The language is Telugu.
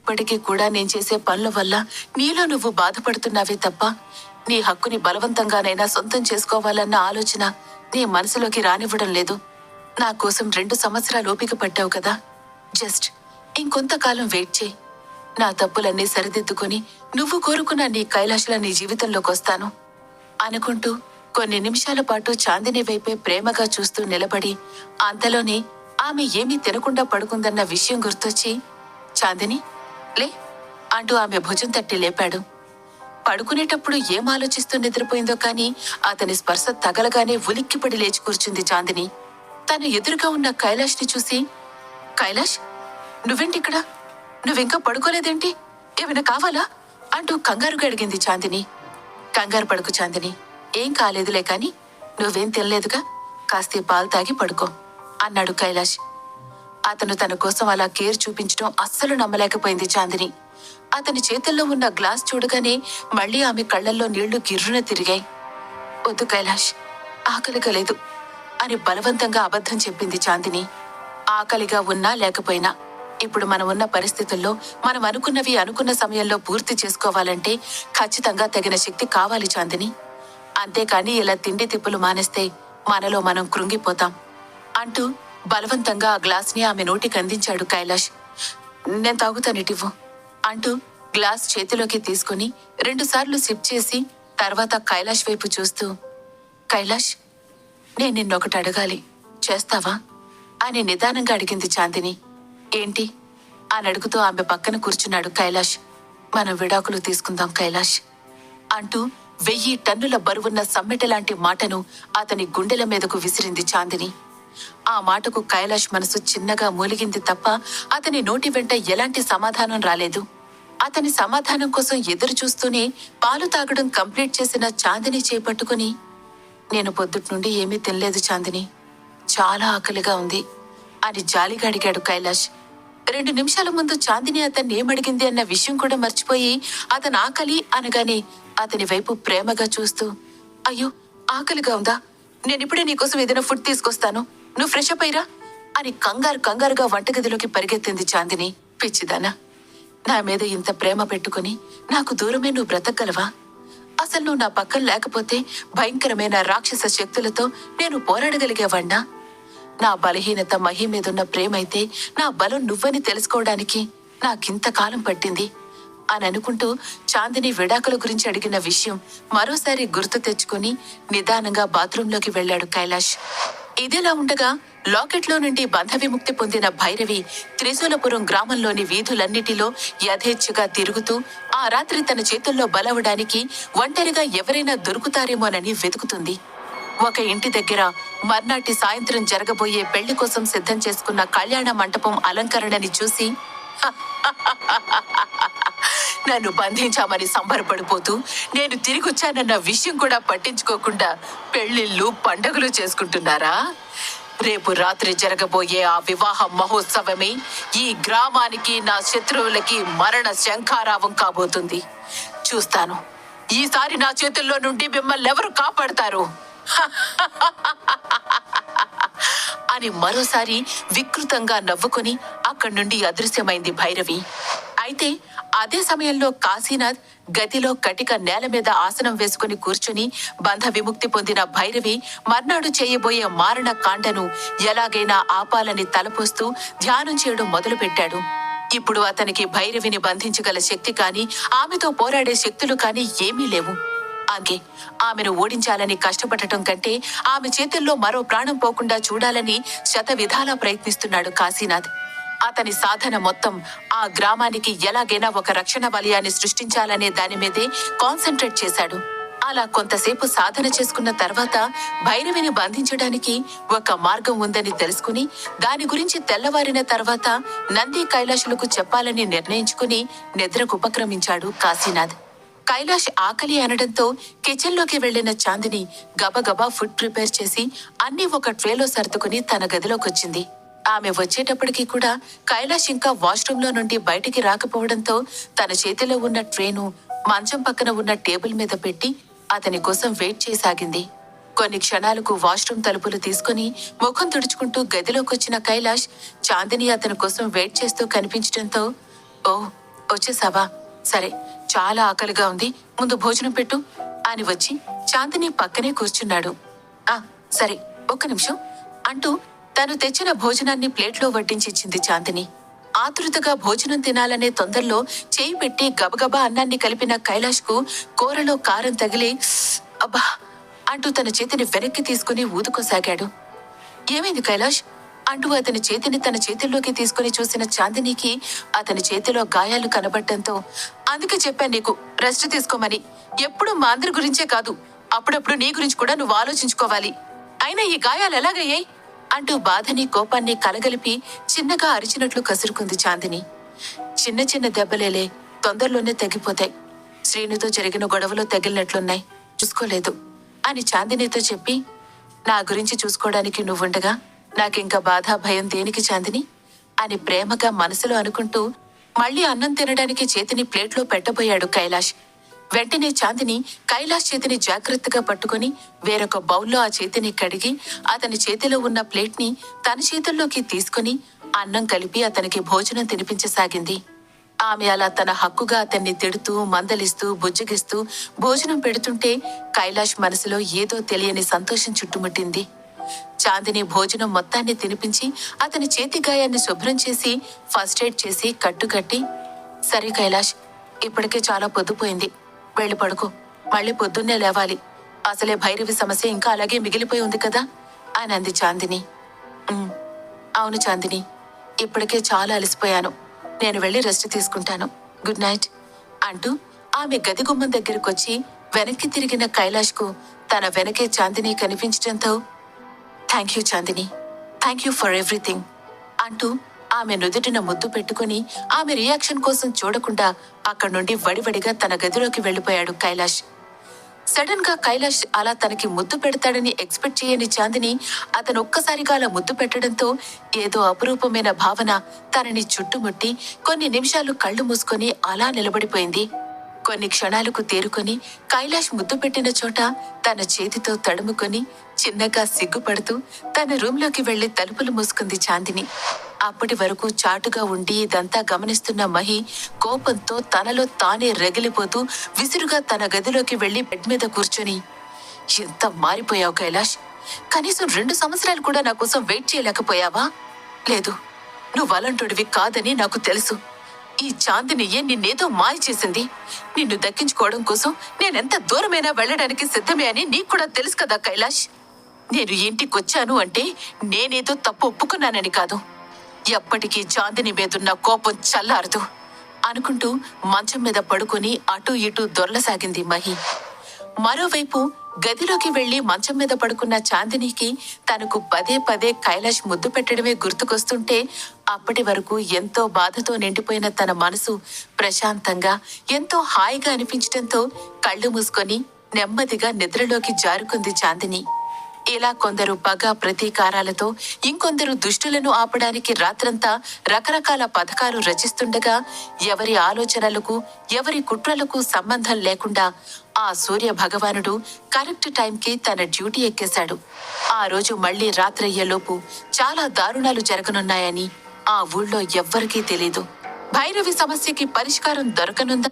ఇప్పటికీ కూడా నేను చేసే పనుల వల్ల నీలో నువ్వు బాధపడుతున్నావే తప్ప నీ హక్కుని బలవంతంగానైనా సొంతం చేసుకోవాలన్న ఆలోచన నీ మనసులోకి రానివ్వడం లేదు. నా కోసం 2 సంవత్సరాలు ఓపిక పట్టావు కదా, జస్ట్ ఇంకొంతకాలం వెయిట్ చేయి. నా తప్పులన్నీ సరిదిద్దుకుని నువ్వు కోరుకున్న నీ కైలాష్లా నీ జీవితంలోకి వస్తాను అనుకుంటూ కొన్ని నిమిషాల పాటు చాందిని వైపే ప్రేమగా చూస్తూ నిలబడి, అంతలోనే ఆమె ఏమీ తినకుండా పడుకుందన్న విషయం గుర్తొచ్చి, చాందిని లే అంటూ ఆమె భుజం తట్టి లేపాడు. పడుకునేటప్పుడు ఏం ఆలోచిస్తూ నిద్రపోయిందో కాని అతని స్పర్శ తగలగానే ఉలిక్కిపడి లేచి కూర్చుంది చాందిని. తను ఎదురుగా ఉన్న కైలాష్ని చూసి, కైలాష్ నువ్వేంటిక్కడ? నువ్వింకా పడుకోలేదేంటి? ఏమైనా కావాలా అంటూ కంగారుగా అడిగింది చాందిని. కంగారు పడుకు చాందిని, ఏం కాలేదులే కాని నువ్వేం తినలేదుగా, కాస్త పాలు తాగి పడుకో అన్నాడు కైలాష్. అతను తన కోసం అలా కేర్ చూపించడం అస్సలు నమ్మలేకపోయింది చాందిని. అతని చేతుల్లో ఉన్న గ్లాస్ చూడగానే మళ్లీ ఆమె కళ్లల్లో నీళ్లు గిర్రున తిరిగాయి. వద్దు కైలాష్, ఆకలిగా లేదు అని బలవంతంగా అబద్ధం చెప్పింది చాందిని. ఆకలిగా ఉన్నా లేకపోయినా ఇప్పుడు మనం ఉన్న పరిస్థితుల్లో మనం అనుకున్నవి అనుకున్న సమయంలో పూర్తి చేసుకోవాలంటే ఖచ్చితంగా తగిన శక్తి కావాలి చాందిని. అంతేకాని ఇలా తిండి తిప్పులు మానేస్తే మనలో మనం కృంగిపోతాం అంటూ బలవంతంగా ఆ గ్లాస్ని ఆమె నోటికి అందించాడు కైలాష్. నేను తాగుతానిటివ్వు అంటూ గ్లాస్ చేతిలోకి తీసుకుని 2 సార్లు సిప్ చేసి తర్వాత కైలాష్ వైపు చూస్తూ, కైలాష్ నేను నిన్నొకటి అడగాలి, చేస్తావా అని నిదానంగా అడిగింది చాందిని. ఏంటి అని అడుగుతూ ఆమె పక్కన కూర్చున్నాడు కైలాష్. మనం విడాకులు తీసుకుందాం కైలాష్ అంటూ 1000 టన్నుల బరువున్న సమ్మెట లాంటి మాటను అతని గుండెల మీదకు విసిరింది చాందిని. ఆ మాటకు కైలాష్ మనసు చిన్నగా మూలిగింది తప్ప అతని నోటి వెంట ఎలాంటి సమాధానం రాలేదు. అతని సమాధానం కోసం ఎదురు చూస్తూనే పాలు తాగడం కంప్లీట్ చేసిన చాందిని చేపట్టుకుని, నేను పొద్దుటి నుండి ఏమీ తినలేదు చాందిని, చాలా ఆకలిగా ఉంది అని జాలిగా అడిగాడు కైలాష్. 2 నిమిషాల ముందు చాందిని అతన్ని ఏమడిగింది అన్న విషయం కూడా మర్చిపోయి అతను ఆకలి అనగానే అతని వైపు ప్రేమగా చూస్తూ, అయ్యో ఆకలిగా ఉందా, నేనిప్పుడే నీకోసం ఏదైనా ఫుడ్ తీసుకొస్తాను, నువ్వు ఫ్రెష్ అప్ అయ్యిరా అని కంగారుగా వంటగదిలోకి పరిగెత్తింది చాందిని. పిచ్చిదానా, నా మీద ఇంత ప్రేమ పెట్టుకుని నాకు దూరమే నువ్వు బ్రతకగలవా? అసలు నువ్వు నా పక్కన లేకపోతే భయంకరమైన రాక్షస శక్తులతో నేను పోరాడగలిగేవాణ్ణా? నా బలహీనత మహి మీదున్న ప్రేమైతే నా బలం నువ్వని తెలుసుకోవడానికి నాకింతకాలం పట్టింది అని అనుకుంటూ చాందిని విడాకుల గురించి అడిగిన విషయం మరోసారి గుర్తు తెచ్చుకుని నిదానంగా బాత్రూంలోకి వెళ్లాడు కైలాష్. ఇదిలా ఉండగా లాకెట్లో నుండి బంధ విముక్తి పొందిన భైరవి త్రిశూలపురం గ్రామంలోని వీధులన్నిటిలో యథేచ్ఛగా తిరుగుతూ ఆ రాత్రి తన చేతుల్లో బలవడానికి ఒంటరిగా ఎవరైనా దొరుకుతారేమోనని వెతుకుతుంది. ఒక ఇంటి దగ్గర మర్నాటి సాయంత్రం జరగబోయే పెళ్లి కోసం సిద్ధం చేసుకున్న కళ్యాణ మంటపం అలంకరణని చూసి నన్ను బంధించామని సంబరపడిపోతూ నేను తిరిగొచ్చానన్న విషయం కూడా పట్టించుకోకుండా పెళ్లిళ్ళు పండుగలు చేసుకుంటున్నారా? రేపు రాత్రి జరగబోయే ఆ వివాహ మహోత్సవమే ఈ గ్రామానికి నా శత్రువులకి మరణ శంఖారావం కాబోతుంది. చూస్తాను ఈసారి నా చేతుల్లో నుండి మిమ్మల్ని ఎవరు కాపాడతారు అని మరోసారి వికృతంగా నవ్వుకొని అక్కడి నుండి అదృశ్యమైంది భైరవి. అయితే అదే సమయంలో కాశీనాథ్ గదిలో కటిక నేల మీద ఆసనం వేసుకుని కూర్చుని బంధ విముక్తి పొందిన భైరవి మర్నాడు చేయబోయే మారణ కాండను ఎలాగైనా ఆపాలని తలపోస్తూ ధ్యానం చేయడం మొదలుపెట్టాడు. ఇప్పుడు అతనికి భైరవిని బంధించగల శక్తి కాని ఆమెతో పోరాడే శక్తులు కాని ఏమీ లేవు. అంకే ఆమెను ఓడించాలని కష్టపడటం కంటే ఆమె చేతుల్లో మరో ప్రాణం పోకుండా చూడాలని శతవిధాలా ప్రయత్నిస్తున్నాడు కాశీనాథ్. అతని సాధన మొత్తం ఆ గ్రామానికి ఎలాగైనా ఒక రక్షణ వలయాన్ని సృష్టించాలనే దాని మీదే కాన్సంట్రేట్ చేశాడు. అలా కొంతసేపు సాధన చేసుకున్న తర్వాత భైరవిని బంధించడానికి ఒక మార్గం ఉందని తెలుసుకుని దాని గురించి తెల్లవారిన తర్వాత నంది కైలాషులకు చెప్పాలని నిర్ణయించుకుని నిద్రకు ఉపక్రమించాడు కాశీనాథ్. కైలాష్ ఆకలి అనడంతో కిచెన్లోకి వెళ్లిన చాందిని గబగబా ఫుడ్ ప్రిపేర్ చేసి అన్ని ఒక ట్రేలో సర్దుకుని తన గదిలోకొచ్చింది. ఆమె వచ్చేటప్పటికీ కూడా కైలాష్ ఇంకా వాష్రూంలో నుండి బయటికి రాకపోవడంతో తన చేతిలో ఉన్న ట్రేను మంచం పక్కన ఉన్న టేబుల్ మీద పెట్టి అతని కోసం వెయిట్ చేసాగింది. కొన్ని క్షణాలకు వాష్రూమ్ తలుపులు తీసుకుని ముఖం తుడుచుకుంటూ గదిలోకొచ్చిన కైలాష్ చాందిని అతని కోసం వెయిట్ చేస్తూ కనిపించడంతో, ఓ వచ్చేసావా? సరే, చాలా ఆకలిగా ఉంది, ముందు భోజనం పెట్టు అని వచ్చి చాందిని పక్కనే కూర్చున్నాడు. ఆ సరే, ఒక్క నిమిషం అంటూ తను తెచ్చిన భోజనాన్ని ప్లేట్లో వడ్డించిచ్చింది చాందిని. ఆతృతగా భోజనం తినాలనే తొందరలో చేయి పెట్టి గబగబా అన్నాన్ని కలిపిన కైలాష్కు కూరలో కారం తగిలి అబ్బా అంటూ తన చేతిని వెనక్కి తీసుకుని ఊదుకోసాగాడు. ఏమైంది కైలాష్ అంటూ అతని చేతిని తన చేతుల్లోకి తీసుకుని చూసిన చాందినికి అతని చేతిలో గాయాలు కనబడటంతో, అందుకే చెప్పాను నీకు రెస్ట్ తీసుకోమని. ఎప్పుడూ మా అందరి గురించే కాదు, అప్పుడప్పుడు నీ గురించి కూడా నువ్వు ఆలోచించుకోవాలి. అయినా ఈ గాయాలు ఎలాగయ్యాయి అంటూ బాధని కోపాన్ని కలగలిపి చిన్నగా అరిచినట్లు కసురుకుంది చాందిని. చిన్న చిన్న దెబ్బలేలే, తొందరలోనే తగ్గిపోతాయి. శ్రీనుతో జరిగిన గొడవలో తగిలినట్లున్నాయి, చూసుకోలేదు అని చాందినితో చెప్పి, నా గురించి చూసుకోవడానికి నువ్వుండగా నాకింకా బాధ భయం దేనికి చాందిని అని ప్రేమగా మనసులో అనుకుంటూ మళ్ళీ అన్నం తినడానికి చేతిని ప్లేట్లో పెట్టబోయాడు కైలాష్. వెంటనే చాందిని కైలాష్ చేతిని జాగ్రత్తగా పట్టుకుని వేరొక బౌల్లో ఆ చేతిని కడిగి అతని చేతిలో ఉన్న ప్లేట్ని తన చేతుల్లోకి తీసుకుని అన్నం కలిపి అతనికి భోజనం తినిపించసాగింది. ఆమె అలా తన హక్కుగా అతన్ని తిడుతూ మందలిస్తూ బుజ్జగిస్తూ భోజనం పెడుతుంటే కైలాష్ మనసులో ఏదో తెలియని సంతోషం చుట్టుముట్టింది. చాందిని భోజనం మొత్తాన్ని తినిపించి అతని చేతి గాయాన్ని శుభ్రం చేసి ఫస్ట్ ఎయిడ్ చేసి కట్టుకట్టి, సరే కైలాష్, ఇప్పటికే చాలా పొద్దుపోయింది, వెళ్ళి పడుకో, మళ్ళీ పొద్దున్నే లేవాలి. అసలే భైరవి సమస్య ఇంకా అలాగే మిగిలిపోయి ఉంది కదా అని అంది చాందిని. అవును చాందిని, ఇప్పటికే చాలా అలసిపోయాను, నేను వెళ్ళి రెస్ట్ తీసుకుంటాను, గుడ్ నైట్ అంటూ ఆమె గది గుమ్మం దగ్గరకొచ్చి వెనక్కి తిరిగిన కైలాష్కు తన వెనకే చాందిని కనిపించటంతో, thank you Chandini, thank you for everything అంటూ ఆమె నుదుటిన ముద్దు పెట్టుకుని ఆమె రియాక్షన్ కోసం చూడకుండా అక్కడి నుండి వడివడిగా తన గదిలోకి వెళ్లిపోయాడు కైలాష్. సడన్ గా కైలాష్ అలా తనకి ముద్దు పెడతాడని ఎక్స్పెక్ట్ చేయని చాందిని అతను ఒక్కసారిగా అలా ముద్దు పెట్టడంతో ఏదో అపురూపమైన భావన తనని చుట్టుముట్టి కొన్ని నిమిషాలు కళ్ళు మూసుకొని అలా నిలబడిపోయింది. కొన్ని క్షణాలకు తేరుకొని కైలాష్ ముద్దు పెట్టిన చోట తన చేతితో తడుముకొని చిన్నగా సిగ్గుపడుతూ తన రూంలోకి వెళ్లి తలుపులు మూసుకుంది చాందిని. అప్పటి వరకు చాటుగా ఉండి ఇదంతా గమనిస్తున్న మహి కోపంతో తనలో తానే రగిలిపోతూ విసురుగా తన గదిలోకి వెళ్లి బెడ్ మీద కూర్చొని, ఎంత మారిపోయావు కైలాష్, కనీసం 2 సంవత్సరాలు కూడా నా కోసం వెయిట్ చేయలేకపోయావా? లేదు, నువ్వు అలాంటోడివి కాదని నాకు తెలుసు. ఈ చాందినియే నిన్నేదో మాయ చేసింది. నిన్ను దక్కించుకోవడం కోసం నేనెంత దూరమైనా వెళ్ళడానికి సిద్ధమే అని నీకు కూడా తెలుసు కదా కైలాష్. నేను ఇంటికొచ్చాను అంటే నేనేదో తప్పు ఒప్పుకున్నానని కాదు, ఎప్పటికీ చాందిని మీదున్న కోపం చల్లారదు అనుకుంటూ మంచం మీద పడుకొని అటూ ఇటూ దొర్లసాగింది మహి. మరోవైపు గదిలోకి వెళ్లి మంచం మీద పడుకున్న చాందినికి తనకు పదే పదే కైలాష్ ముద్దు పెట్టడమే గుర్తుకొస్తుంటే అప్పటి వరకు ఎంతో బాధతో నిండిపోయిన తన మనసు ప్రశాంతంగా ఎంతో హాయిగా అనిపించడంతో కళ్ళు మూసుకొని నెమ్మదిగా నిద్రలోకి జారుకుంది చాందిని. ఇలా కొందరు పగ ప్రతీకారాలతో ఇంకొందరు దుష్టులను ఆపడానికి రాత్రంతా రకరకాల పథకాలు రచిస్తుండగా ఎవరి ఆలోచనలకు ఎవరి కుట్రలకు సంబంధం లేకుండా ఆ సూర్య భగవానుడు కరెక్ట్ టైంకి తన డ్యూటీ ఎక్కేశాడు. ఆ రోజు మళ్లీ రాత్రయ్యేలోపు చాలా దారుణాలు జరగనున్నాయని ఆ ఊళ్ళో ఎవ్వరికీ తెలీదు. భైరవి సమస్యకి పరిష్కారం దొరకనుందా